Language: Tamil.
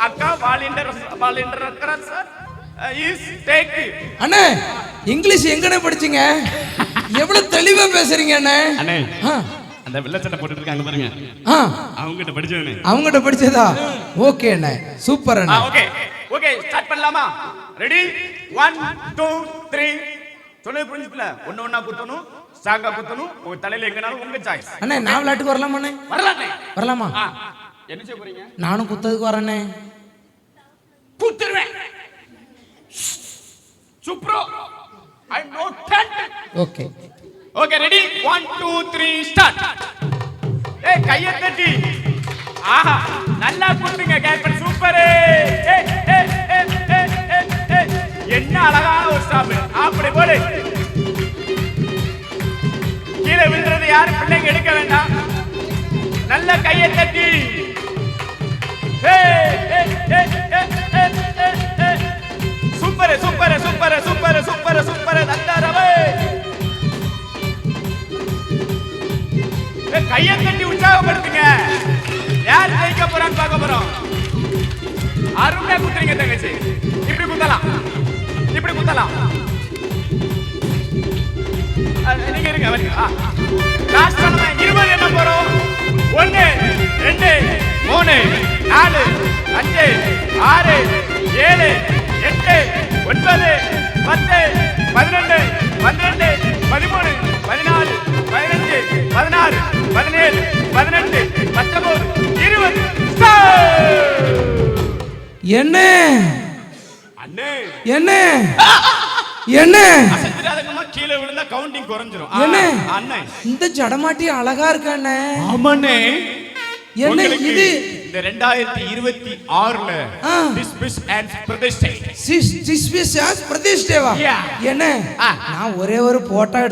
அக்கா வாலிண்டர் சார் இஸ் டேக். அண்ணே இங்கிலீஷ் எங்கனே படிச்சீங்க? எவ்வளவு தெளிவா பேசுறீங்க அண்ணே. அண்ணே அந்த வெள்ளை சட்டை போட்டுட்டு இருக்காங்க பாருங்க, அவங்ககிட்ட படிச்சவனே. அவங்ககிட்ட படிச்சதா? ஓகே அண்ணே, சூப்பர் அண்ணே. ஓகே ஓகே ஸ்டார்ட் பண்ணலாமா? ரெடி 1 2 3. சொல்லுங்க பிரின்சிபல், ஒண்ணு ஒண்ணா குத்தணும், ஸ்ட்ராங்கா குத்தணும். உங்க தலையில எங்கனாலும் உங்க சாய்ஸ். அண்ணே நான் விளையாட்டுக்கு வரலாமா அண்ணே? வரலாமே. வரலாமா? என்ன செய்ய போறீங்க? நானும் குத்ததுக்கு வரேனே. குத்துறேன். சுப்ரோ I am not tense. Okay okay ready 1 2 3 start. ஏய் கைய தட்டி. ஆஹா நல்லா குத்துங்க கேப்டன், சூப்பர். என்ன அழகான ஒரு ஸ்டாப். அப்படி போடு. கீழே விழுறது யாரும் பிள்ளைங்க எடுக்க வேண்டாம். நல்ல கையை தட்டி. Super super super super super super. தந்தாரவே கையை தட்டி உற்சாகப்படுத்துங்க. யார் ஜெயிக்க போறான்னு பார்க்க போறோம். அருமையா குத்துறீங்க தங்கச்சி. இப்படி குத்தலாம், இப்படி குத்தலாம். நீங்க இருங்க வரீங்க. லாஸ்ட் நம்ம 20 என்ன போறோம்? 1 2 3 4 5 6 7 8 9 10 11 12 13 14 15 16 17 18 19 20. என்ன அண்ணே என்ன என்ன அசத்துறாதங்கமா கீழே விழுந்தா கவுண்டிங் குறஞ்சிரும். என்ன அண்ணே இந்த ஜடமாட்டி அழகா இருக்கு அண்ணே. ஆமாண்ணே. என்ன இது? இந்த 2026ல டிஸ்மிஸ் அண்ட் பிரதிஷ்டை. பிரதிஷ்டேவா? என்ன நான் ஒரே ஒரு போட்டோ